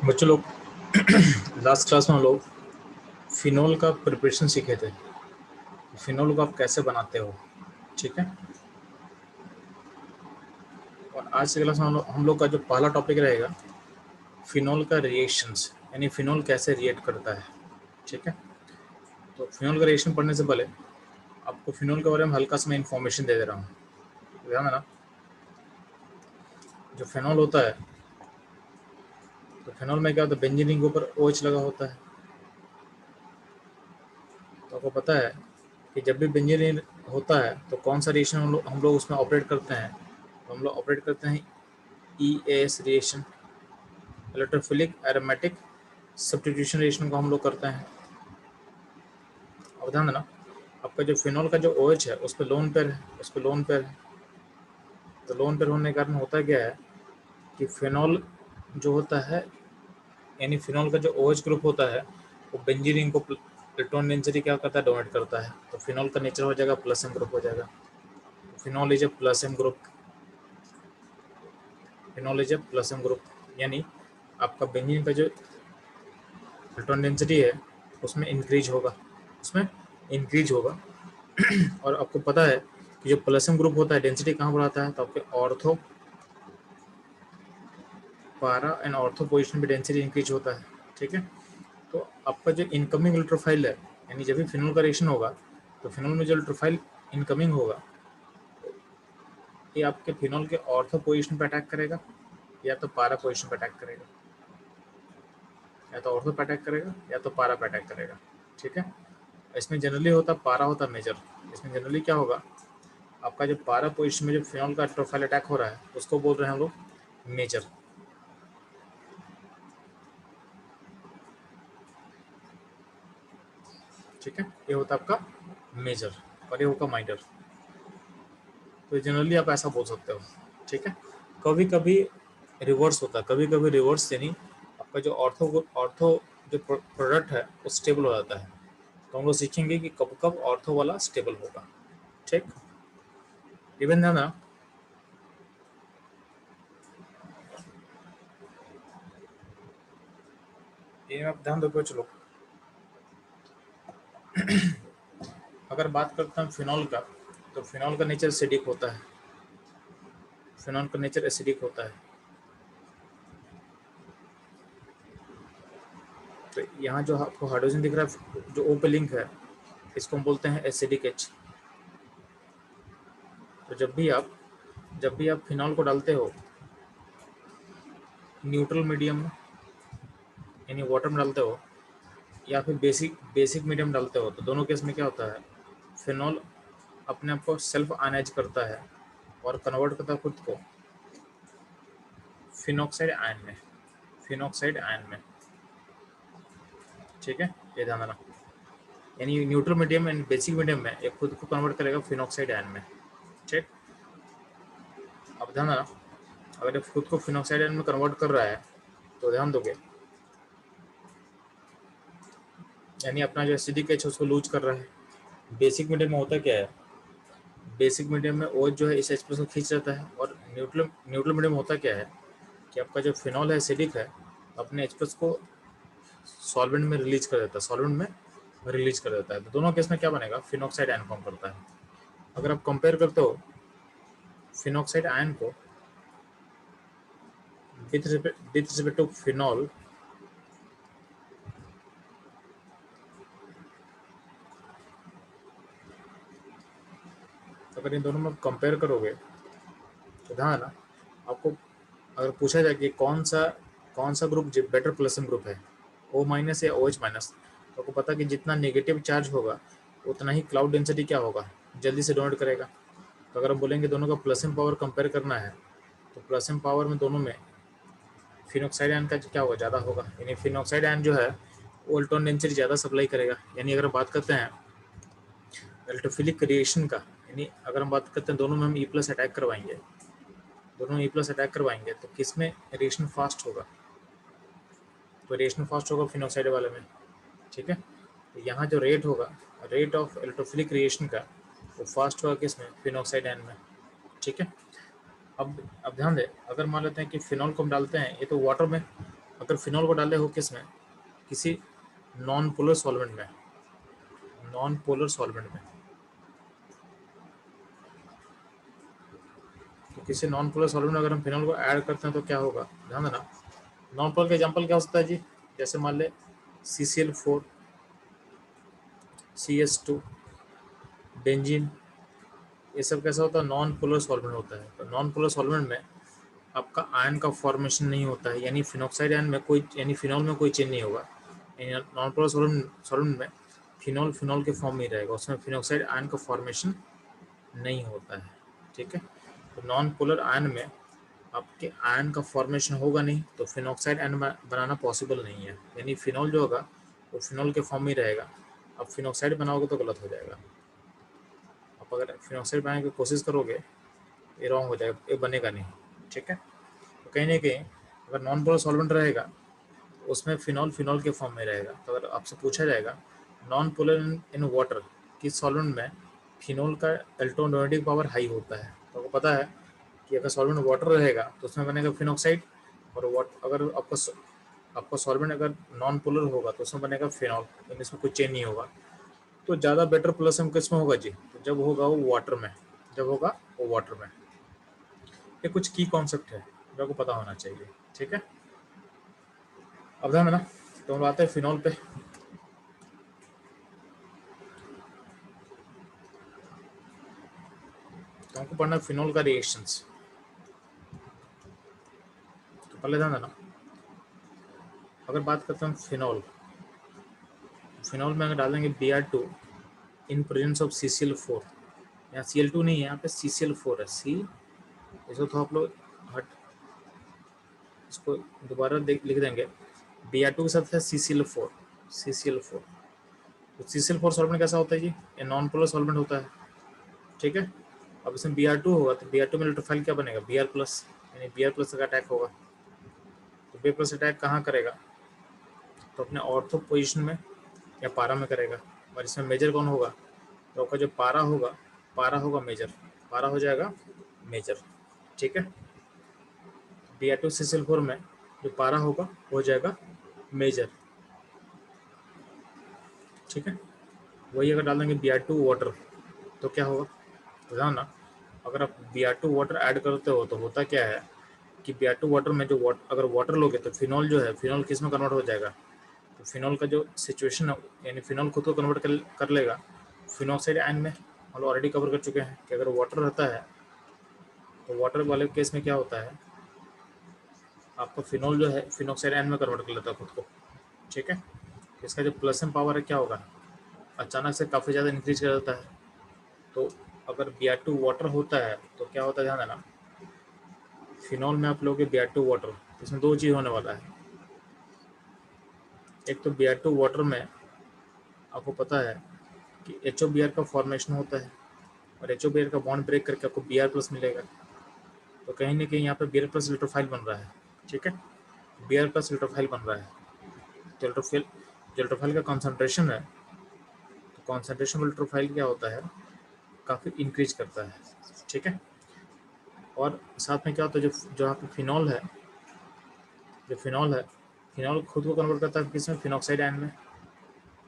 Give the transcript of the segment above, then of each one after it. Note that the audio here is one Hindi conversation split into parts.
बच्चों लोग लास्ट क्लास में हम लोग फिनोल का प्रिपरेशन सीखे थे। फिनोल को आप कैसे बनाते हो, ठीक है। और आज के क्लास में हम लोग का जो पहला टॉपिक रहेगा फिनोल का रिएक्शंस, यानी फिनोल कैसे रिएक्ट करता है, ठीक है। तो फिनोल का रिएक्शन पढ़ने से पहले आपको फिनोल के बारे में हल्का सा मैं इन्फॉर्मेशन दे रहा हूँ। ध्यान देना, जो फिनोल होता है तो फिनोल में क्या होता है, बेंजीन के ऊपर OH लगा होता है। तो आपको पता है कि जब भी बेंजीन होता है तो कौन सा रिएक्शन हम लोग उसमें ऑपरेट करते हैं। तो हम लोग ऑपरेट करते हैं EAS reaction, electrophilic aromatic substitution reaction को हम लोग करते हैं। अब ध्यान देना, आपका जो फिनोल का जो OH है उस पर लोन पेयर है, तो लोन पेयर होने के कारण होता क्या है कि फिनोल जो होता है, यानी फिनोल का जो OH ग्रुप होता है वो बेंजीन रिंग को इलेक्ट्रॉन डेंसिटी क्या करता है, डोनेट करता है। तो फिनोल का नेचर हो जाएगा प्लस एम ग्रुप हो जाएगा। Phenol is A plus M group, यानी आपका बेंजीन का जो इलेक्ट्रॉन डेंसिटी है उसमें इंक्रीज होगा। और आपको पता है कि जो प्लस एम ग्रुप होता है डेंसिटी कहाँ पर आता है, तो आपके ऑर्थो, पारा एंड ऑर्थो पोजीशन पे डेंसिटी इंक्रीज होता है, ठीक है। तो आपका जो इनकमिंग इलेक्ट्रोफाइल है, यानी जब भी फिनोल का रिएक्शन होगा तो फिनोल में जो इलेक्ट्रोफाइल इनकमिंग होगा ये आपके फिनोल के ऑर्थो पोजीशन पे अटैक करेगा या तो पारा पोजीशन पे अटैक करेगा, या तो ऑर्थो पे अटैक करेगा या तो पारा पे अटैक करेगा, ठीक है। इसमें जनरली होता पारा होता मेजर। इसमें जनरली क्या होगा, आपका जो पारा पोजीशन में जो फिनोल का इलेक्ट्रोफाइल अटैक हो रहा है उसको बोल रहे हैं हम लोग मेजर, ठीक है। ये होता है आपका मेजर और ये होगा माइनर। तो जनरली आप ऐसा बोल सकते हो, ठीक है। कभी कभी रिवर्स होता है, कभी कभी रिवर्स, यानी आपका जो ऑर्थो जो प्रोडक्ट है वो स्टेबल हो जाता है। तो हम लोग सीखेंगे कि कब कब ऑर्थो वाला स्टेबल होगा, ठीक। इवन ना ये आप ध्यान दो। चलो अगर बात करता हूँ फिनोल का, तो फिनोल का नेचर एसिडिक होता है। तो यहाँ जो आपको हाइड्रोजन दिख रहा है जो O पे लिंक है, इसको हम बोलते हैं एसिडिक H। तो जब भी आप फिनोल को डालते हो न्यूट्रल मीडियम में, यानी वाटर में डालते हो या फिर बेसिक मीडियम डालते हो, तो दोनों केस में क्या होता है, फिनोल अपने आप को सेल्फ आयनाइज करता है और कन्वर्ट करता है खुद को फिनॉक्साइड आयन में, ठीक है। ये ध्यान रखना, यानी neutral medium and basic medium में ये खुद को कन्वर्ट करेगा फिनॉक्साइड आयन में, ठीक। अब ध्यान रखना, अगर ये खुद को फिनॉक्साइड आयन में कन्वर्ट कर रहा है तो ध्यान दोगे, यानी अपना जो एसिडिक H उसको लूज कर रहा है। बेसिक मीडियम में होता क्या है, बेसिक मीडियम में OH जो है इस H को खींच रहता है, और न्यूट्रल मीडियम होता क्या है कि आपका जो फिनॉल है एसिडिक है अपने H को सॉल्वेंट में रिलीज कर देता है। तो दोनों केस में क्या बनेगा, फिनॉक्साइड आयन फॉर्म करता है। अगर आप कंपेयर करते हो फिनॉक्साइड आयन को विथ रिस्पेक्ट टू फिनॉल, अगर इन दोनों में कंपेयर करोगे तो ध्यान ना, आपको अगर पूछा जाए कि कौन सा ग्रुप बेटर प्लस ग्रुप है, O माइनस या OH माइनस, तो आपको पता कि जितना नेगेटिव चार्ज होगा उतना ही क्लाउड डेंसिटी क्या होगा, जल्दी से डोनेट करेगा। तो अगर हम बोलेंगे दोनों का प्लस एम पावर कंपेयर करना है, तो प्लस एम पावर में दोनों में फिनॉक्साइड आयन का क्या होगा, ज़्यादा होगा। यानी फिनॉक्साइड आयन जो है वो इलेक्ट्रॉन डेंसिटी ज़्यादा सप्लाई करेगा। यानी अगर बात करते हैं इलेक्ट्रोफिलिक रिएक्शन का, यानी अगर हम बात करते हैं दोनों में हम E+ अटैक करवाएंगे, तो किस में रिएक्शन फास्ट होगा, तो रिएक्शन फास्ट होगा फिनॉक्साइड वाले में, ठीक है। तो यहाँ जो रेट ऑफ इलेक्ट्रोफिलिक रिएक्शन का वो फास्ट होगा किस में, फिनॉक्साइड आयन में, ठीक है। अब ध्यान दें, अगर मान लेते हैं कि फिनॉल को हम डालते हैं ये तो वाटर में, अगर फिनॉल को डाले हो किस में, किसी नॉन पोलर सॉल्वेंट में, नॉन पोलर सॉल्वेंट में, तो किसी नॉन पोलर सॉल्वेंट में अगर हम फिनॉल को ऐड करते हैं तो क्या होगा, ध्यान देना। नॉन पोलर का एग्जाम्पल क्या हो सकता है जी, जैसे मान ले CCl4, CS2, बेंजीन, ये सब कैसा होता है, नॉन पोलर सॉल्वेंट होता है। तो नॉन पोलर सॉल्वेंट में आपका आयन का फॉर्मेशन नहीं होता है, यानी फिनॉक्साइड आयन में कोई, यानी फिनॉल में कोई चेंज नहीं होगा। नॉन पोलर सॉल्वेंट में फिनॉल फिनॉल के फॉर्म में ही रहेगा, उसमें फिनॉक्साइड आयन का फॉर्मेशन नहीं होता है। ठीक है, तो नॉन पोलर आयन में आपके आयन का फॉर्मेशन होगा नहीं, तो फिनॉक्साइड आयन बनाना पॉसिबल नहीं है, यानी फिनॉल जो होगा वो फिनॉल के फॉर्म में ही रहेगा। अब फिनॉक्साइड बनाओगे तो गलत हो जाएगा। आप अगर फिनॉक्साइड बनाने की कोशिश करोगे ये रॉन्ग हो जाएगा, ये बनेगा नहीं। ठीक है, तो कहीं ना कहीं अगर नॉन पोलर सॉल्वेंट रहेगा उसमें फिनॉल फिनॉल के फॉर्म में रहेगा। तो अगर आपसे पूछा जाएगा नॉन पोलर इन वाटर किस सॉल्वेंट में फिनॉल का इलेक्ट्रोनेगेटिव पावर हाई होता है, तो आपको पता है कि अगर सॉल्वेंट वाटर रहेगा तो उसमें बनेगा फिनॉक्साइड, और अगर आपका सॉल्वेंट अगर नॉन पोलर होगा तो उसमें बनेगा फिनॉल, यानी इसमें कोई चेंज नहीं होगा। तो ज़्यादा बेटर प्लसम किस में होगा जी, तो जब होगा वो वाटर में, जब होगा वो वाटर में। ये कुछ की कॉन्सेप्ट है जो आपको पता होना चाहिए। ठीक है, अब ध्यान देना। तो हम आते हैं फिनॉल पे। तो हमको पढ़ना फिनॉल का रिएक्शंस। तो पहले ध्यान देना, अगर बात करते हैं फिनॉल, फिनॉल में अगर डालेंगे Br2 in presence of CCl4, यहाँ Cl2 नहीं है, यहाँ पे CCl4 है। इसको तो आप लोग हट, इसको दोबारा लिख देंगे, Br2 के साथ है CCl4। तो CCl4 सॉल्वेंट कैसा होता है जी, ये नॉन पोलर सॉल्वेंट होता है। ठीक है, अब इसमें Br2 होगा तो Br2 में इलेक्ट्रोफाइल क्या बनेगा, Br+, यानी Br+ का अटैक होगा। तो Br+ अटैक कहाँ करेगा, तो अपने ऑर्थो पोजीशन में या पारा में करेगा। और इसमें मेजर कौन होगा, तो आपका जो पारा होगा मेजर, पारा हो जाएगा मेजर। ठीक है, Br2CCl4 में जो पारा होगा हो जाएगा मेजर। ठीक है, वही अगर डाल देंगे Br2 वाटर तो क्या होगा, तो ध्यान ना, अगर आप Br2 वाटर ऐड करते हो तो होता क्या है कि Br2 वाटर में जो अगर वाटर लोगे तो फिनॉल जो है, फिनॉल किस में कन्वर्ट हो जाएगा, तो फिनॉल का जो सिचुएशन है, यानी फिनॉल खुद को कन्वर्ट कर लेगा फिनॉक्साइड आयन में। हम ऑलरेडी कवर कर चुके हैं कि अगर वाटर रहता है तो वाटर वाले केस में क्या होता है, आपका फिनॉल जो है फिनॉक्साइड आयन में कन्वर्ट कर लेता है खुद को। ठीक है, इसका जो प्लसम पावर है क्या होगा, अचानक से काफ़ी ज़्यादा इंक्रीज कर देता है। तो अगर Br2 वाटर होता है तो क्या होता है, ध्यान देना, फिनॉल में आप लोगे Br2 वाटर, इसमें दो चीज़ होने वाला है। एक तो Br2 वाटर में आपको पता है कि HOBr का फॉर्मेशन होता है, और HOBr का बॉन्ड ब्रेक करके आपको Br+ मिलेगा। तो कहीं ना कहीं यहाँ पे Br+ इलेक्ट्रोफाइल बन रहा है। ठीक है, Br+ इलेक्ट्रोफाइल बन रहा है। तो इलेक्ट्रोफाइल का कॉन्सेंट्रेशन है, तो कॉन्सेंट्रेशन इलेक्ट्रोफाइल क्या होता है, काफ़ी इंक्रीज करता है। ठीक है, और साथ में क्या होता है, जो यहाँ पे फिनॉल है, जो फिनॉल खुद को कन्वर्ट करता है किसमें, फिनॉक्साइड आयन में।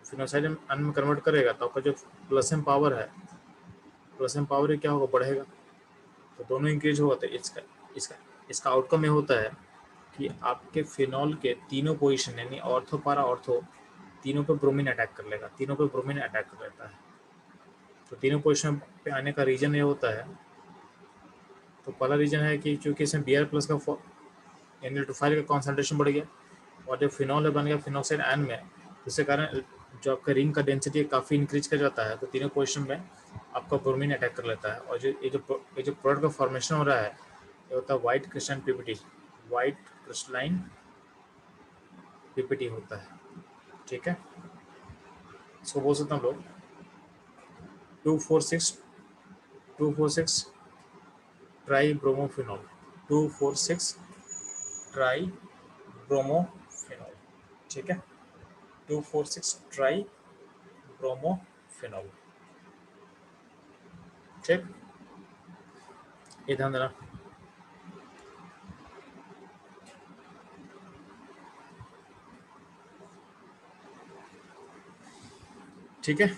फिनॉक्साइड आयन में कन्वर्ट करेगा तो आपका जो प्लसम पावर है, प्लसम पावर क्या होगा, बढ़ेगा। तो दोनों इंक्रीज होगा, तो इसका इसका इसका आउटकम ये होता है कि आपके फिनॉल के तीनों पोजीशन, यानी ऑर्थो पारा ऑर्थो, तीनों पे ब्रोमीन अटैक कर लेगा, तीनों पे ब्रोमीन अटैक कर लेता है। तो तीनों पोजीशन पे आने का रीजन ये होता है, तो पहला रीजन है कि चूंकि इसमें Br+ का यानी इलेक्ट्रोफाइल का कॉन्सेंट्रेशन बढ़ गया, और जब फिनॉल बन गया फिनॉक्साइड आयन में, जिसके कारण जो आपका रिंग का डेंसिटी काफ़ी इंक्रीज कर जाता है। तो तीनों पोजीशन में आपका ब्रोमीन अटैक कर लेता है, और ये जो प्रोडक्ट का फॉर्मेशन हो रहा है ये होता है white crystalline PPT, white crystalline PPT होता है। ठीक है, इसको बोल सकते हैं हम लोग 246 ट्राई ब्रोमोफिनॉल, 246 ट्राई ब्रोमोफिनॉल। ठीक है, 246 ट्राई ब्रोमोफिनॉल। ठीक, ये ध्यान देना। ठीक है।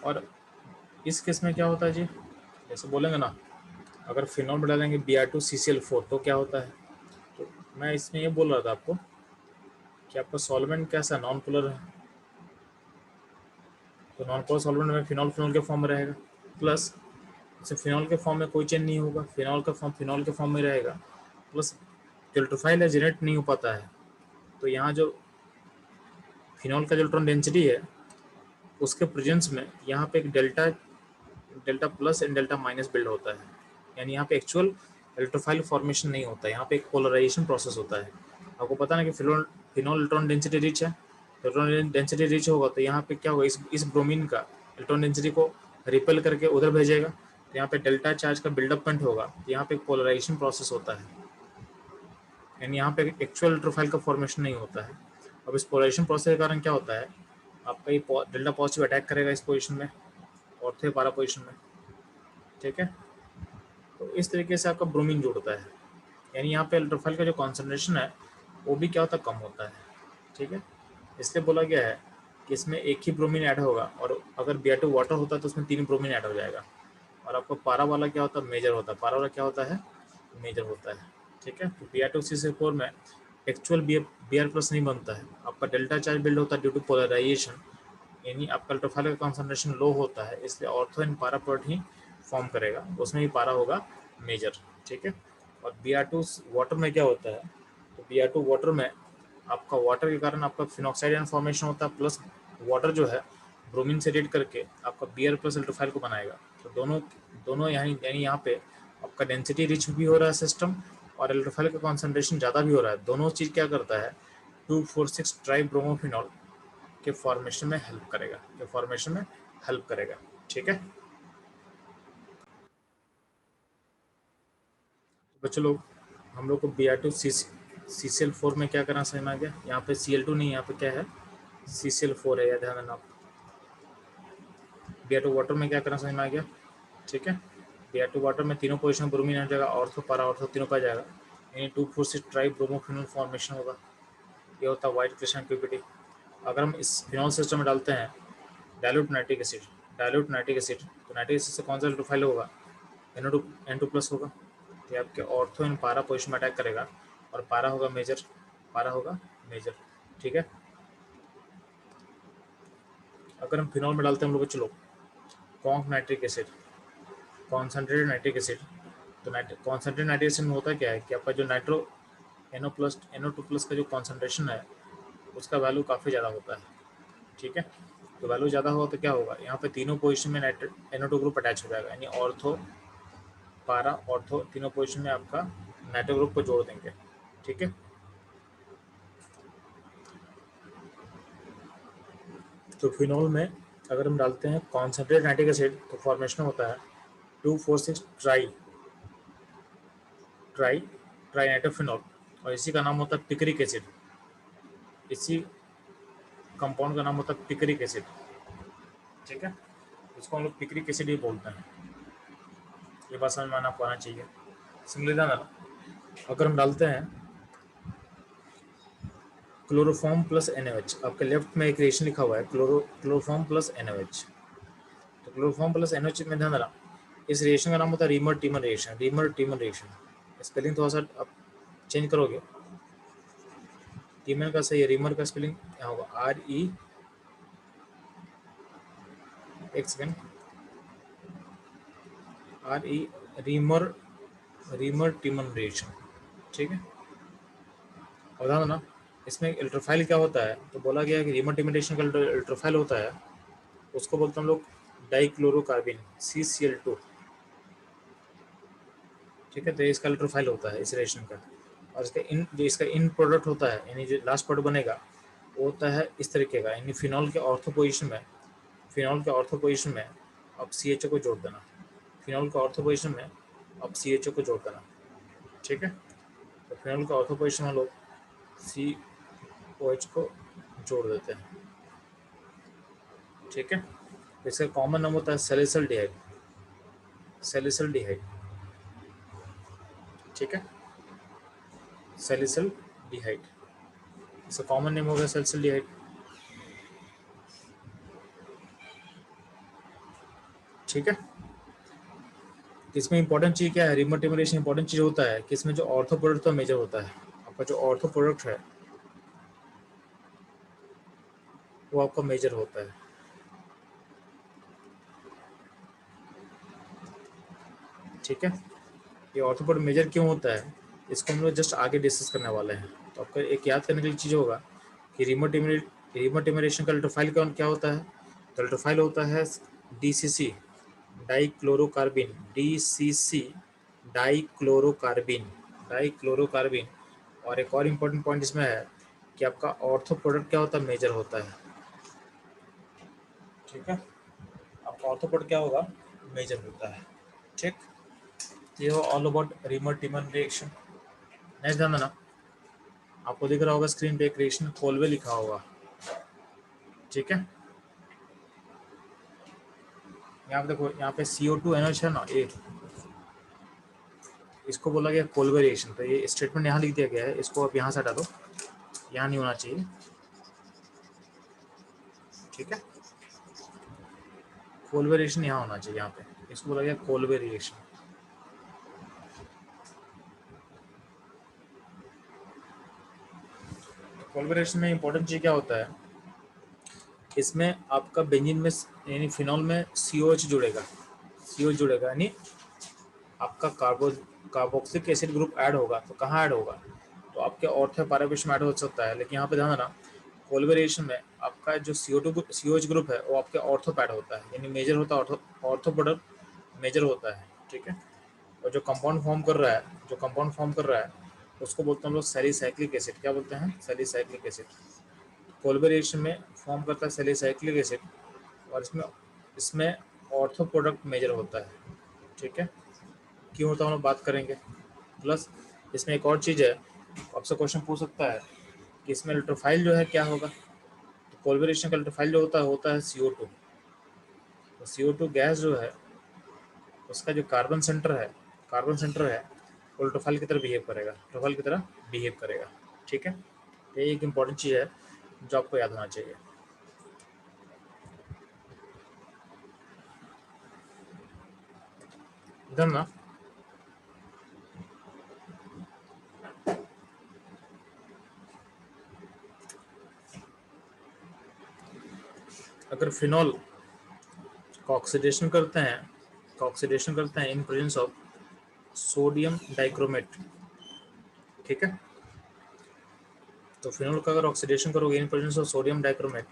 और इस केस में क्या होता है जी, जैसे बोलेंगे ना, अगर फिनॉल में डालेंगे Br2CCl4 तो क्या होता है। तो मैं इसमें ये बोल रहा था आपको कि आपका सॉल्वेंट कैसा नॉन पोलर है, तो नॉन पोलर सॉल्वेंट में फिनॉल फिनॉल के फॉर्म में रहेगा, प्लस जैसे फिनॉल के फॉर्म में कोई चेंज नहीं होगा, फिनॉल का फॉर्म फिनॉल के फॉर्म में रहेगा, प्लस जो इलेक्ट्रोफाइल है जनरेट नहीं हो पाता है, तो यहाँ जो फिनॉल का जो इलेक्ट्रॉन डेंसिटी है उसके प्रेजेंस में यहाँ पे एक delta delta plus and delta minus build होता है, यानी यहाँ पे एक्चुअल इलेक्ट्रोफाइल फॉर्मेशन नहीं होता है, यहाँ पे एक पोलराइजेशन प्रोसेस होता है। आपको पता ना कि phenol phenol electron density rich है, इलेक्ट्रॉन डेंसिटी रिच होगा तो यहाँ पे क्या होगा, इस ब्रोमीन का इलेक्ट्रॉन डेंसिटी को रिपेल करके उधर भेजेगा, तो यहाँ पे डेल्टा चार्ज का बिल्डअपमेंट होगा, तो यहाँ पे एक पोलराइजेशन प्रोसेस होता है, यानी यहाँ पे एक्चुअल इलेक्ट्रोफाइल का फॉर्मेशन नहीं होता है। अब इस पोलराइजेशन प्रोसेस के कारण क्या होता है, आपका ये डेल्टा पॉजिटिव अटैक करेगा इस पोजीशन में और थे पारा पोजीशन में, ठीक है। तो इस तरीके से आपका ब्रोमीन जुड़ता है, यानी यहाँ पे अल्ट्रोफाइल का जो कॉन्सेंट्रेशन है वो भी क्या होता है, कम होता है, ठीक है। इसलिए बोला गया है कि इसमें एक ही ब्रोमीन ऐड होगा, और अगर Br2 वाटर होता है तो उसमें 3 ब्रोमीन ऐड हो जाएगा, और आपको पारा वाला क्या होता है, मेजर होता है, पारा वाला क्या होता है, मेजर होता है, ठीक है। तो Br2CCl4 में एक्चुअल Br प्लस नहीं बनता है, आपका डेल्टा चार्ज बिल्ड होता है ड्यू टू पोलराइजेशन, यानी आपका अल्ट्रोफाइल का कॉन्सेंट्रेशन लो होता है, इसलिए ऑर्थो इन पारा प्रोडक्ट ही फॉर्म करेगा, उसमें भी पारा होगा मेजर, ठीक है। और Br2 वाटर में क्या होता है, तो Br2 वाटर में आपका वाटर के कारण आपका फिनॉक्साइड आयन फॉर्मेशन होता है, प्लस वाटर जो है ब्रोमीन से रेड करके आपका Br प्लस अल्ट्रोफाइल को बनाएगा, तो दोनों दोनों यानी यहाँ पे आपका डेंसिटी रिच भी हो रहा है सिस्टम, और अल्ट्रोफाइल का कॉन्सेंट्रेशन ज़्यादा भी हो रहा है, दोनों चीज़ क्या करता है 2,4,6 ट्राई ब्रोमोफिनॉल के फॉर्मेशन में हेल्प करेगा, ठीक है। तो बच्चों लोग, हम लोग को Br2CCl4 में क्या करना समझ में आ गया, यहाँ पे Cl2 नहीं, यहाँ पे क्या है CCl4 है, या ध्यान देना। Br2 वाटर में क्या करना समझ में आ गया, ठीक है। Br2 वाटर में तीनों पोजीशन ब्रोमीन आ जाएगा, ऑर्थो पारा ऑर्थो तीनों का जाएगा, यानी 2,4,6 ट्राई ब्रोमोफिनॉल फॉर्मेशन होगा, ये होता है वाइट क्रिस्टल पीपीटी। अगर हम इस फिनॉल सिस्टम में डालते हैं डायल्यूट नाइट्रिक एसिड, तो नाइट्रिक एसिड से कौन सा प्रोफाइल होगा, N2 प्लस होगा, तो आपके ऑर्थो इन पारा पोजिशन में अटैक करेगा, और पारा होगा मेजर, ठीक है। अगर हम फिनॉल में डालते हैं हम लोग, चलो conc nitric acid, concentrated nitric acid, तो कॉन्सेंट्रेटेड नाइट्रिक एसिड में होता क्या है कि आपका जो नाइट्रो NO2 प्लस का जो कॉन्सेंट्रेशन है उसका वैल्यू काफ़ी ज़्यादा होता है, ठीक है। तो वैल्यू ज़्यादा होगा तो क्या होगा, यहाँ पे तीनों पोजीशन में NO2 ग्रुप अटैच हो जाएगा, यानी ऑर्थो पारा ऑर्थो तीनों पोजीशन में आपका नाइट्रो ग्रुप को जोड़ देंगे, ठीक है। तो फिनॉल में अगर हम डालते हैं कॉन्सेंट्रेट नाइट्रिक एसिड तो फॉर्मेशन होता है 2,4,6 ट्राई ट्राई नाइट्रोफिनॉल, और इसी का नाम होता है पिक्रिक एसिड, इसी कंपाउंड का नाम होता है पिक्रिक एसिड, ठीक है। इसको हम लोग पिक्रिक एसिड ही बोलते हैं, ये बात समझ में आपको आना चाहिए। सिंपली ना, अगर हम डालते हैं क्लोरोफॉर्म प्लस NaOH, आपके लेफ्ट में एक रिएक्शन लिखा हुआ है क्लोरोफॉर्म प्लस NaOH, तो क्लोरोफॉर्म प्लस NaOH में ध्यान देना, इस रिएक्शन का नाम होता है रीमर टीमर रिएक्शन। स्पेलिंग थोड़ा सा आप चेंज करोगे, टीमर का सही है, रीमर का स्पेलिंग क्या होगा, RE, एक second, RE, reamer reamer teamer reaction, ठीक है। और ध्यान देना, इसमें अल्ट्रोफाइल क्या होता है, तो बोला गया है कि रीमर टीमर रिएक्शन का अल्ट्रोफाइल होता है, उसको बोलते हैं हम लोग डाइक्लोरोकार्बिन CCl2, ठीक है। तो इसका अल्ट्रोफाइल होता है इस रिएक्शन का, और इसका इन प्रोडक्ट होता है, यानी जो लास्ट प्रोडक्ट बनेगा वो होता है इस तरीके का, यानी फिनॉल के ऑर्थो पोजिशन में अब CHO को जोड़ देना, फिनॉल के ऑर्थो पोजिशन में अब CHO को जोड़ देना, ठीक है। तो फिनॉल के ऑर्थो पोजिशन में लोग COH को जोड़ देते हैं, ठीक है। इसका कॉमन नाम होता है सैलिसिलडिहाइड, ठीक है, सैलिसिलडिहाइड, इसका कॉमन नेम होगा सैलिसिलडिहाइड। ठीक है। इसमें इंपॉर्टेंट चीज क्या है, रिमोटिमिलेशन इंपॉर्टेंट चीज होता है कि इसमें जो ऑर्थो प्रोडक्ट का मेजर होता है, आपका जो ऑर्थो प्रोडक्ट है वो आपका मेजर होता है। ठीक है, ये ऑर्थो प्रोडक्ट मेजर क्यों होता है इसको हम लोग जस्ट आगे डिस्कस करने वाले हैं। तो आपका एक याद करने के लिए चीज़ होगा कि रिमोटिमिलेशन का अल्ट्रोफाइल क्या होता है। तो अल्ट्रोफाइल होता है DCC, dichlorocarbene, DCC dichlorocarbene, dichlorocarbene. और एक और इम्पोर्टेंट पॉइंट इसमें है कि आपका ऑर्थो प्रोडक्ट क्या होता है, मेजर होता है। ठीक है, आपका ऑर्थो प्रोडक्ट क्या होगा, मेजर होता है। ठीक, ये हो ऑल अबाउट रिमोटिमिलेशन। नेक्स्ट ध्यान देना, आपको दिख रहा होगा स्क्रीन पे एक रिएक्शन कोलवे लिखा होगा। ठीक है, यहाँ पे देखो, यहाँ पे CO2 NH है ना, ये इसको बोला गया कोलवे रिएक्शन। तो ये स्टेटमेंट यहाँ लिख दिया गया है, इसको आप यहाँ से हटा दो, यहाँ नहीं होना चाहिए। ठीक है, कोलवे रिएक्शन यहाँ होना चाहिए, यहाँ पे इसको बोला गया कोलवे रिएक्शन। कोलवे रिएक्शन में इंपॉर्टेंट चीज क्या होता है, इसमें आपका बेंजीन में यानी फिनॉल में COH जुड़ेगा, COH जुड़ेगा, यानी आपका कार्बोक्सिलिक एसिड ग्रुप ऐड होगा। तो कहाँ ऐड होगा, तो आपके ऑर्थो पैराफिश में ऐड हो सकता है। लेकिन यहाँ पे ध्यान देना, कोलवेरिएशन में आपका जो COH ग्रुप है वो आपके ऑर्थो पैड होता है, यानी मेजर होता है, ऑर्थो प्रोडक्ट मेजर होता है। ठीक है, और जो कंपाउंड फॉर्म कर रहा है, जो कंपाउंड फॉर्म कर रहा है उसको बोलते हैं हम लोग सैलिसाइक्लिक एसिड। क्या बोलते हैं, सैलिसाइक्लिक एसिड। कोलवेरिएशन में फॉर्म करता है सैलिसाइक्लिक एसिड, और इसमें इसमें ऑर्थो प्रोडक्ट मेजर होता है। ठीक है, क्यों होता है हम लोग बात करेंगे। प्लस इसमें एक और चीज़ है, आपसे क्वेश्चन पूछ सकता है कि इसमें अल्ट्रोफाइल जो है क्या होगा। तो कोलवेरिएशन का अल्ट्रोफाइल जो होता है CO2। तो CO2 गैस जो है उसका जो कार्बन सेंटर है वो अल्ट्रोफाइल की तरह बिहेव करेगा, अल्ट्रोफाइल की तरह बिहेव करेगा। ठीक है, तो ये एक इम्पॉर्टेंट चीज़ है जो आपको याद होना चाहिए। इधर ना, अगर फिनॉल का ऑक्सीडेशन करते हैं, in presence of sodium dichromate. ठीक है, तो फिनॉल का अगर ऑक्सीडेशन करोगे in presence of sodium dichromate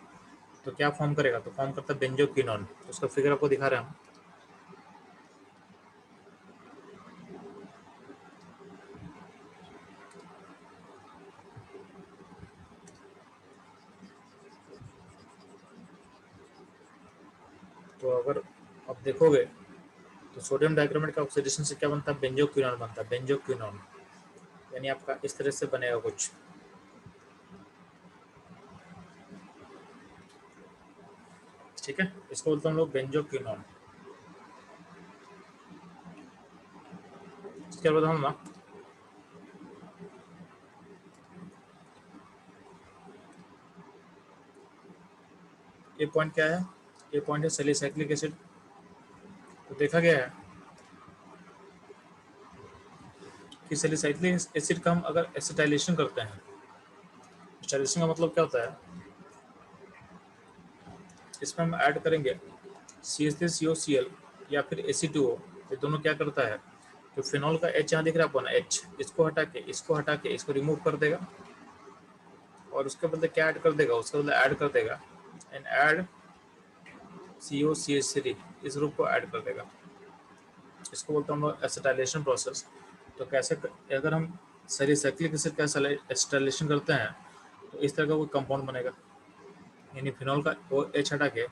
तो क्या फॉर्म करेगा, तो फॉर्म करता है बेंजोक्विनोन। तो उसका फिगर आपको दिखा रहे हैं हम। तो अगर आप देखोगे तो सोडियम डाइक्रोमेट का ऑक्सीडेशन से क्या बनता है, बेंजोक्विनोन बनता है, बेंजोक्विनोन। यानी आपका इस तरह से बनेगा कुछ। ठीक है, इसको बोलते हैं हम लोग बेंजोक्विनोन। इसके बाद हम ना, ये पॉइंट क्या है, ये पॉइंट है सैलिसाइक्लिक एसिड। तो देखा गया है कि सैलिसाइक्लिक एसिड का हम अगर एसिटाइलेशन करते हैं, एसिटाइलेशन का मतलब क्या होता है, इसमें हम ऐड करेंगे CH3COCl या फिर Ac2O। ये दोनों क्या करता है, तो फिनॉल का H यहाँ दिख रहा है आपको ना, H, इसको हटा के इसको रिमूव कर देगा, और उसके बदले क्या ऐड कर देगा, उसके बदले ऐड कर देगा एंड ऐड COCH3, इस ग्रुप को ऐड कर देगा। इसको बोलते हैं हम लोग एसिटाइलेशन प्रोसेस। तो कैसे अगर हम सैलिसाइक्लिक एसिड का एसिटाइलेशन करते हैं तो इस तरह का कोई कंपाउंड बनेगा, यानी फिनॉल का H हटा के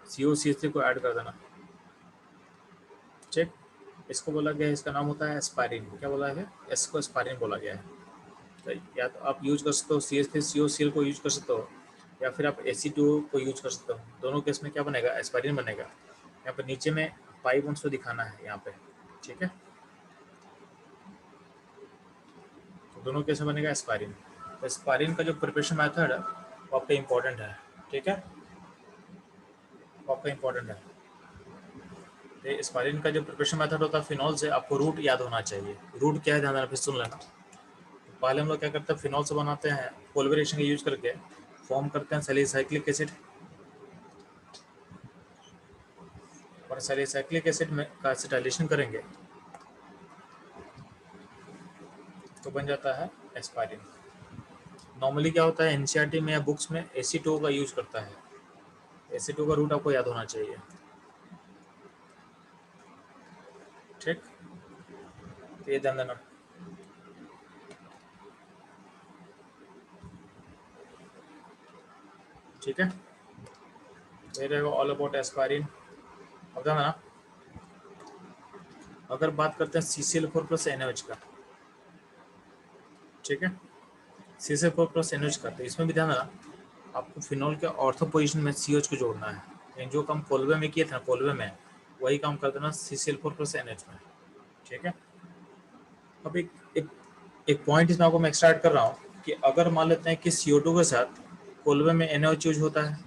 COCH3 को ऐड कर देना। ठीक, इसको बोला गया है, इसका नाम होता है एस्पायरिन। क्या बोला है, इसको एस्पायरिन बोला गया है। तो या तो आप यूज कर सकते हो CH3COCl को यूज कर सकते हो, या फिर आप Ac2O को यूज कर सकते हो। दोनों केस में क्या बनेगा, एस्पायरिन बनेगा। यहाँ पर नीचे में पाई बॉन्ड्स को दिखाना है यहाँ पे। ठीक है, तो दोनों केस में बनेगा एस्पायरिन। तो एस्पायरिन का जो प्रिपरेशन मेथड है वो आपका इंपॉर्टेंट है। ठीक है, वो आपका इंपॉर्टेंट है। एस्पायरिन का जो प्रिपरेशन मेथड होता है फिनॉल से, आपको रूट याद होना चाहिए। रूट क्या है ध्यान देना, फिर सुन लेना। पहले हम लोग क्या करते हैं, फिनॉल से बनाते हैं कोलैबोरेशन का यूज करके, फॉर्म करते हैं सैलिसाइक्लिक एसिड, और सैलिसाइक्लिक एसिड में का एसिटाइलेशन करेंगे तो बन जाता है एस्पायरिन। नॉर्मली क्या होता है एनसीईआरटी में या बुक्स में एसी2 का यूज करता है। एसी2 का रूट आपको याद होना चाहिए, ठीक, तो ये ध्यान देना। ठीक है, ये रहेगा ऑल अबाउट एस्पायरिन। अब ध्यान देना, अगर बात करते हैं CCl4 प्लस NaOH का, ठीक है, CCl4 प्लस NaOH का, तो इसमें भी ध्यान देना आपको फिनॉल के ऑर्थो पोजीशन में COH को जोड़ना है। यानी जो काम कोलवे में किए थे ना, कोलवे में वही काम कर देना CCl4 प्लस NaOH में, ठीक है। अब एक पॉइंट इसमें आपको मैं एक्स्ट्रा ऐड कर रहा हूँ कि अगर मान लेते हैं कि CO2 के साथ कोलवे में NaOH यूज होता है,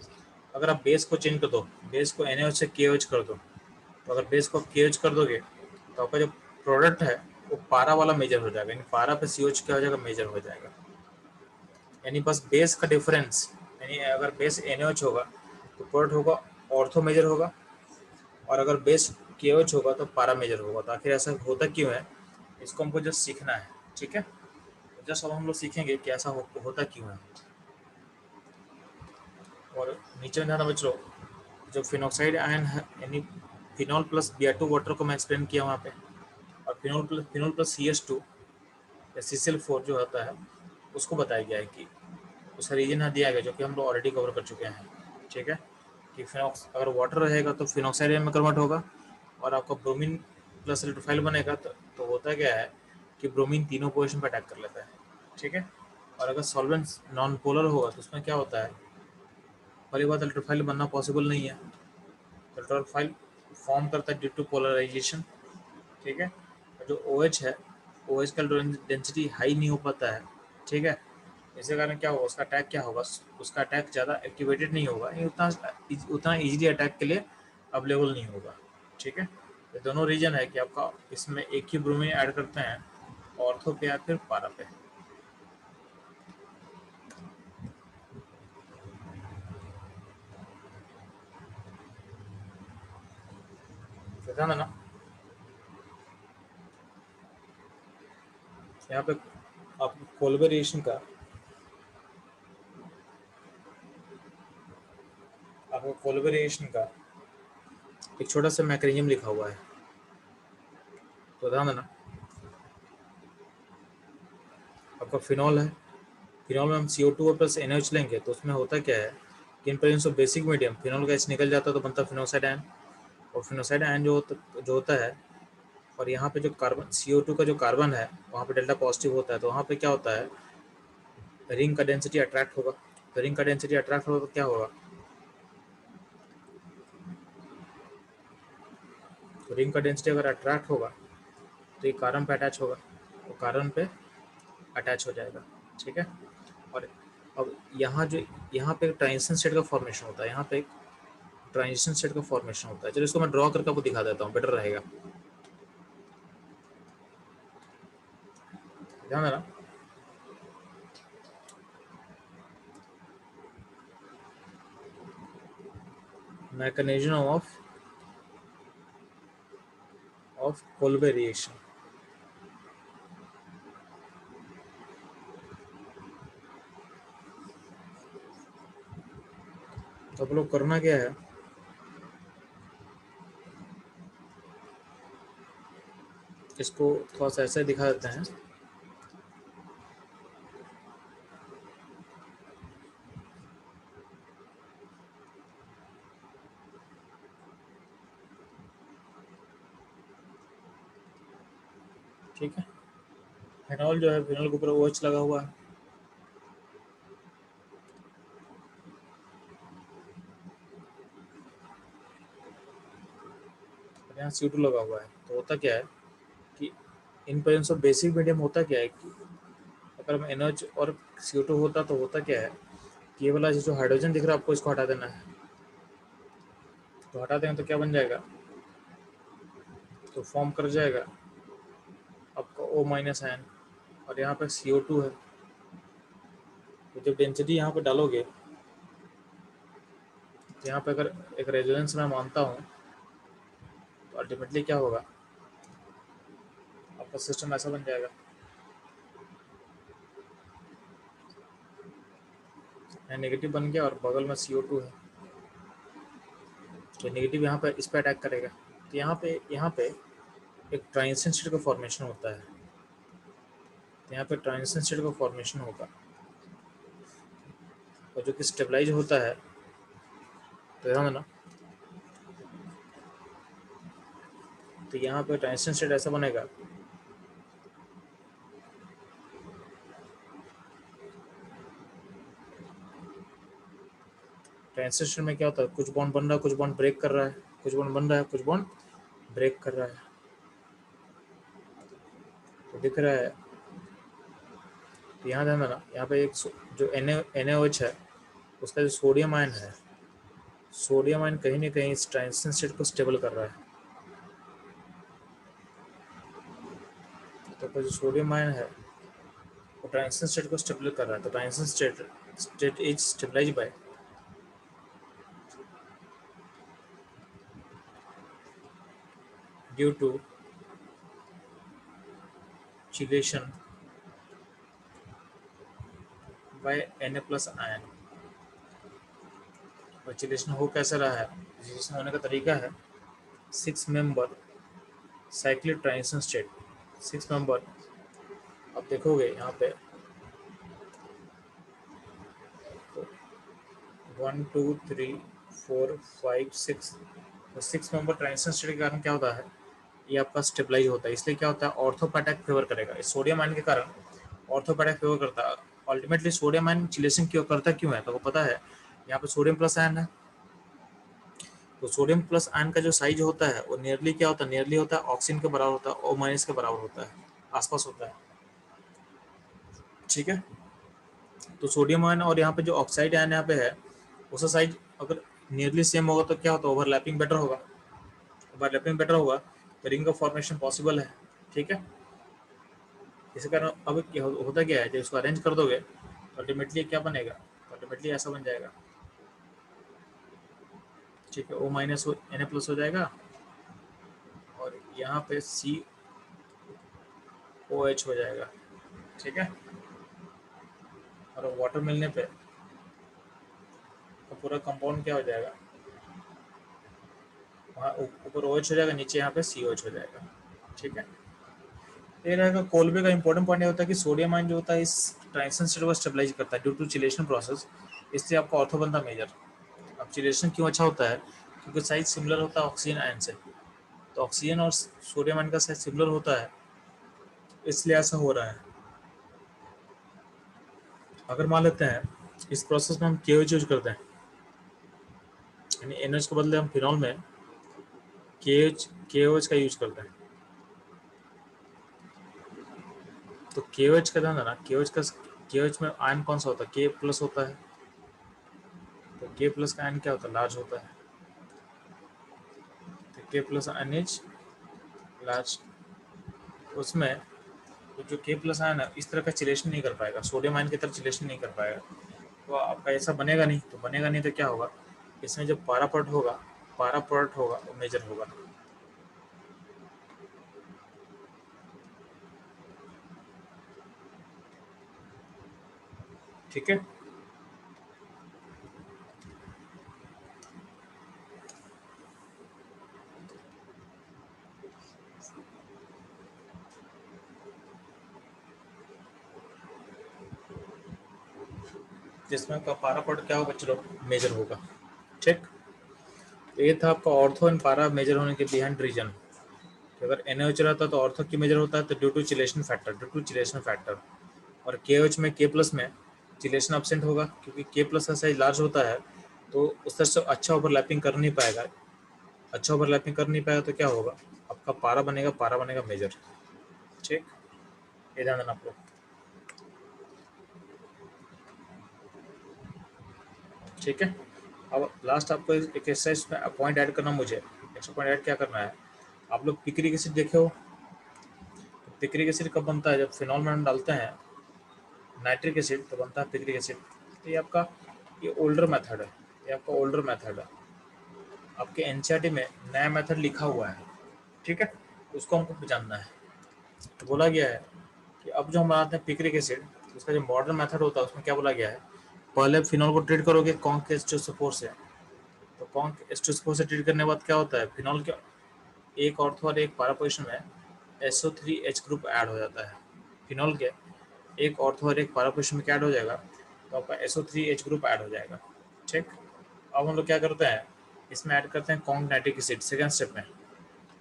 अगर आप बेस को चेंज कर दो, बेस को NaOH से KOH कर दो, तो अगर बेस को KOH कर दोगे तो आपका जो प्रोडक्ट है वो पारा वाला मेजर हो जाएगा, यानी पारा पे COH क्या हो जाएगा, मेजर हो जाएगा। यानी बस बेस का डिफरेंस, यानी अगर बेस NaOH होगा तो प्रोडक्ट होगा ऑर्थो मेजर होगा, और अगर बेस KOH होगा तो पारा मेजर होगा। तो आखिर ऐसा होता क्यों है, इसको हमको जस्ट सीखना है, ठीक है। जस्ट अब हम लोग सीखेंगे कि ऐसा होता क्यों है। और नीचे ध्यान बच्चों, जो फिनॉक्साइड आयन है यानी फिनॉल प्लस Br2 वाटर को मैं एक्सप्लेन किया वहाँ पे, और फिनॉल प्लस CS2 या CCl4 जो होता है उसको बताया गया है कि उसका रीजन यहाँ दिया गया, जो कि हम लोग ऑलरेडी कवर कर चुके हैं, ठीक है। कि फिनॉक्स अगर वाटर रहेगा तो फिनॉक्साइड में कन्वर्ट होगा, और आपका ब्रोमीन प्लस इलेक्ट्रोफाइल बनेगा तो होता क्या है कि ब्रोमीन तीनों पोजीशन पर अटैक कर लेता है, ठीक है। और अगर सॉल्वेंट नॉन पोलर होगा तो उसमें क्या होता है, पहली बात इलेक्ट्रोफाइल बनना पॉसिबल नहीं है, इलेक्ट्रोफाइल फॉर्म करता है ड्यू टू पोलराइजेशन, ठीक है। और जो OH है, OH का डेंसिटी हाई नहीं हो पाता है, ठीक है। इसके कारण क्या होगा, उसका अटैक क्या होगा, उसका अटैक ज़्यादा एक्टिवेटेड नहीं होगा, उतना इजीली अटैक के लिए अवेलेबल नहीं होगा, ठीक है। ये दोनों रीजन है कि आपका इसमें एक ही ब्रोमीन ऐड करते हैं ऑर्थो पे या फिर पारा पे। तो ध्यान देना यहाँ पे आपको कोलैबोरेशन का, आपको कोलैबोरेशन का एक छोटा सा मैकेनिज्म लिखा हुआ है, तो ध्यान देना। आपका फिनॉल है, फिनॉल में हम CO2 प्लस NaOH लेंगे तो उसमें होता क्या है कि in presence of basic medium phenol का H निकल जाता है तो बनता है फिनोक्साइड आयन, और फिनोक्साइड आयन जो होता है, और यहाँ पे जो कार्बन CO2 का जो कार्बन है वहाँ पे डेल्टा पॉजिटिव होता है, तो वहाँ पे क्या होता है, रिंग का डेंसिटी अट्रैक्ट होगा। तो रिंग का डेंसिटी अट्रैक्ट होगा तो क्या होगा, तो रिंग का डेंसिटी अगर अट्रैक्ट होगा तो ये कार्बन पे अटैच होगा, तो कार्बन पे अटैच हो जाएगा, ठीक है। और अब यहाँ पे ट्रांजिशन स्टेट का फॉर्मेशन होता है, यहाँ पे एक ट्रांजिशन स्टेट का फॉर्मेशन होता है। चलो इसको मैं ड्रॉ करके आपको दिखा देता हूँ, बेटर रहेगा, ध्यान देना। मैकेनिज्म ऑफ कोलबे रिएक्शन, तो आप लोग करना क्या है, इसको थोड़ा सा ऐसे दिखा देते हैं। ठीक है, फिनॉल जो है, फिनॉल के ऊपर OH लगा हुआ है, यहाँ CO2 लगा हुआ है। तो होता क्या है कि in presence of basic medium होता क्या है कि अगर हम NH और CO2 होता तो होता क्या है कि ये वाला जो हाइड्रोजन दिख रहा है आपको इसको हटा देना है, तो हटा देंगे तो क्या बन जाएगा, तो फॉर्म कर जाएगा आपका O माइनस आयन, और यहाँ पे CO2 है। तो जब डेंसिटी यहाँ पे डालोगे तो यहाँ पे अगर एक रेजोनेंस मैं मानता हूँ तो अल्टीमेटली क्या होगा, आपका सिस्टम ऐसा बन जाएगा। यहाँ नेगेटिव बन गया और बगल में CO2 है, तो नेगेटिव यहाँ पे इस पर अटैक करेगा। तो यहाँ पे एक ट्रांजिशन स्टेट का फॉर्मेशन होता है। तो यहाँ पे ट्रांजिशन स्टेट का फॉर्मेशन होगा और जो कि स्टेबलाइज होता है। तो ध्यान देना, तो यहाँ पे ट्रांजिशन स्टेट ऐसा बनेगा, ट्रांजिशन स्टेट में क्या होता है, कुछ बॉन्ड बन रहा है, कुछ बॉन्ड ब्रेक कर रहा है, कुछ बॉन्ड बन रहा है, कुछ बॉन्ड ब्रेक कर रहा है। तो दिख रहा है, तो यहाँ ध्यान देना, यहाँ पे एक जो NaOH है उसका जो सोडियम आयन है, सोडियम आयन कहीं ना कहीं इस ट्रांजिशन स्टेट को स्टेबल कर रहा है। तो जो सोडियम आयन है वो ट्रांजिशन स्टेट को स्टेबल कर रहा है। तो transition state is stabilised by due to chylation by Na plus ion. और चिलेशन हो कैसे रहा है, चिलेशन होने का तरीका है 6 member cyclic transition state. 6 member आप देखोगे यहाँ पे 1 2 3 4 5 6, तो 6 मेंबर ट्रांजिशन स्टेट के कारण क्या होता है, ये आपका स्टेबलाइज होता है। इसलिए क्या होता है, ऑर्थो पे अटैक फेवर करेगा। इस सोडियम आयन के कारण ऑर्थो पे अटैक फेवर करता है। अल्टीमेटली सोडियम आयन चिलेशन क्यों करता क्यों है, तो वो पता है, यहाँ पे सोडियम प्लस आयन है। तो सोडियम प्लस आयन का जो साइज होता है वो नियरली क्या होता है, नियरली होता है ऑक्सीजन के बराबर होता है, O माइनस के बराबर होता है, आसपास होता है। ठीक है, तो सोडियम आयन और यहाँ पे जो ऑक्साइड आयन यहाँ पे है उसका साइज अगर नियरली सेम होगा तो क्या होता है, ओवरलैपिंग बेटर होगा। ओवरलैपिंग बेटर होगा तो रिंग का फॉर्मेशन पॉसिबल है। ठीक है, इसी कारण अब क्या होता क्या है, जब इसको अरेंज कर दोगे तो अल्टीमेटली क्या बनेगा, तो अल्टीमेटली ऐसा बन जाएगा। ठीक है, O माइनस Na प्लस हो जाएगा और यहाँ पे COH हो जाएगा। ठीक है, और वाटर मिलने पे तो पूरा कंपाउंड क्या हो जाएगा, वहाँ ऊपर OH हो जाएगा, नीचे यहाँ पे COH हो जाएगा। ठीक है, ये रहेगा। कोलबे का इंपॉर्टेंट पॉइंट ये होता है कि सोडियम आयन जो होता है इस ट्रांजिशन स्टेट को स्टेबलाइज करता है ड्यू टू चिलेशन प्रोसेस। इसलिए आपका ऑर्थो बनता मेजर। अब चिलेशन क्यों अच्छा होता है, क्योंकि साइज सिमिलर होता है ऑक्सीजन आयन से। तो ऑक्सीजन और सोडियम आयन का साइज सिमिलर होता है, इसलिए ऐसा हो रहा है। अगर मान लेते हैं इस प्रोसेस में हम KOH यूज करते हैं, यानी NH के बदले हम फिनॉल में KOH का यूज करते हैं, तो KOH का ध्यान देना, KOH में आयन कौन सा होता है, K प्लस होता है। तो K प्लस का आयन क्या होता है, लार्ज होता है। तो K plus ion is large. उसमें तो जो K प्लस आयन है इस तरह का चिलेशन नहीं कर पाएगा, सोडियम आयन की तरह चिलेशन नहीं कर पाएगा। तो आपका ऐसा बनेगा नहीं। तो बनेगा नहीं तो क्या होगा, इसमें जब पारा प्रोडक्ट होगा वो मेजर होगा। ठीक है, जिसमें का पारा प्रोडक्ट क्या होगा, चलो मेजर होगा। ठीक, तो ये था आपका ऑर्थो एंड पारा मेजर होने के बिहाइंड रीजन। अगर NaOH रहता तो ऑर्थो की मेजर होता है तो ड्यू टू चिलेशन फैक्टर। और KOH में K प्लस में चिलेशन एब्सेंट होगा, क्योंकि K प्लस का साइज लार्ज होता है तो उस तरह से अच्छा ओवरलैपिंग कर नहीं पाएगा। तो क्या होगा, आपका पारा बनेगा मेजर। ठीक, ये ध्यान देना आप लोग। ठीक है, अब लास्ट आपको एक एक्सरसाइज में पॉइंट ऐड करना, मुझे एक्स्ट्रा पॉइंट ऐड क्या करना है, आप लोग पिक्रिक एसिड देखे हो, तो पिक्रिक एसिड कब बनता है, जब फिनॉल में हम डालते हैं नाइट्रिक एसिड तो बनता है पिक्रिक एसिड। तो ये आपका ये ओल्डर मेथड है, ये आपका ओल्डर मेथड है। आपके एनसीईआरटी में नया मेथड लिखा हुआ है, ठीक है, उसको हमको जानना है। तो बोला गया है कि अब जो हम बनाते हैं पिक्रिक एसिड, उसका जो मॉडर्न मेथड होता है उसमें क्या बोला गया है, पहले फिनॉल को ट्रीट करोगे कॉन्क H2SO4 से। तो कॉन्क H2SO4 से ट्रीट करने के बाद क्या होता है, फिनॉल के एक ऑर्थो और एक पैरा पोजीशन में SO3H ग्रुप ऐड हो जाता है। फिनॉल के एक ऑर्थो और एक पैरा पोजीशन में क्या ऐड हो जाएगा, तो आपका SO3H ग्रुप ऐड हो जाएगा, ठीक। अब हम लोग क्या करते हैं, इसमें ऐड करते हैं conc nitric acid second step में।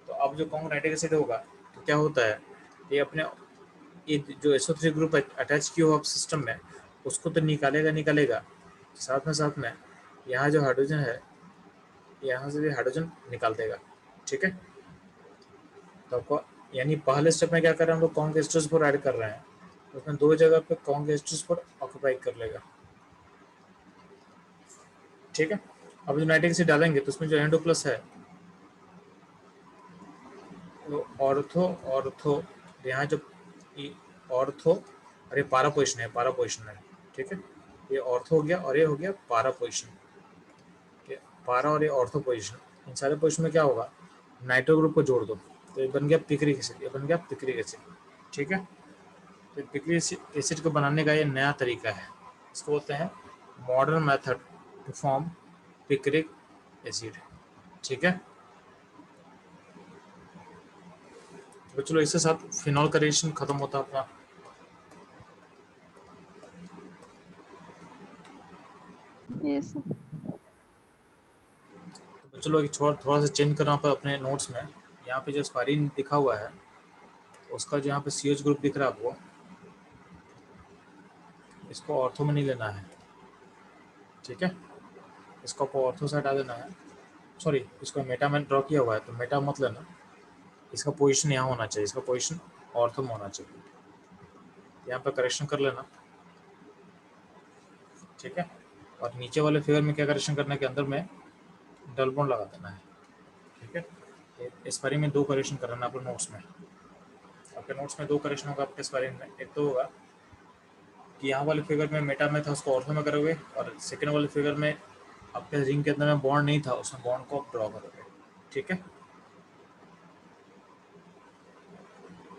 तो अब जो कॉन्क नाइट्रिक एसिड होगा तो क्या होता है, ये अपने ये जो SO3 ग्रुप अटैच किया हुआ सिस्टम में उसको तो निकालेगा, साथ में यहाँ जो हाइड्रोजन है यहाँ से भी हाइड्रोजन निकाल देगा, ठीक है। तो आपको यानी पहले स्टेप में क्या कर रहे हैं हम लोग, कॉन्क H2SO4 ऐड कर रहे हैं, उसमें दो जगह पे कॉन्क H2SO4 ऑक्यूपाई कर लेगा, ठीक है। अब जो नाइट्रिक एसिड डालेंगे तो उसमें जो Na2 प्लस है वो ऑर्थो ऑर्थो यहाँ जो ऑर्थो और ये पारा पोजिशन है, ठीक है। ये ऑर्थो हो गया और ये हो गया पारा पोजिशन, पारा और ये ऑर्थो पोजिशन। इन सारे पोजिशन में क्या होगा, नाइट्रो ग्रुप को जोड़ दो तो ये बन गया पिक्रिक एसिड, ये बन गया पिक्रिक एसिड, ठीक है। तो पिक्रिक एसिड को बनाने का ये नया तरीका है, इसको बोलते हैं modern method to form picric acid, ठीक है। तो चलो इसके साथ फिनॉल का रिएक्शन खत्म होता है अपना। यस तो चलो एक थोड़ा सा चेंज करना पर अपने नोट्स में, यहाँ पे जो स्पाइरिन लिखा हुआ है उसका जो यहाँ पे CH ग्रुप दिख रहा है आपको, इसको ऑर्थो में नहीं लेना है, ठीक है। इसको आपको ऑर्थो से हटा देना है, सॉरी इसको मेटा में ड्रॉ किया हुआ है तो मेटा मत लेना, इसका पोजीशन यहाँ होना चाहिए, इसका पोजीशन ऑर्थो में होना चाहिए, यहाँ पे करेक्शन कर लेना, ठीक है। और नीचे वाले फिगर में क्या करेक्शन करना है कि अंदर में डबल बॉन्ड लगा देना है, ठीक है। इस बारे में दो करेक्शन करना है आपके नोट्स में, आपके नोट्स में दो करेक्शन होगा आपके इस बारे में। एक तो होगा कि यहाँ वाले फिगर में मेटा में था उसको ऑर्थो में करोगे, और सेकेंड वाले फिगर में आपके रिंग के अंदर में बॉन्ड नहीं था उसमें बॉन्ड को आप ड्रॉ करोगे, ठीक है।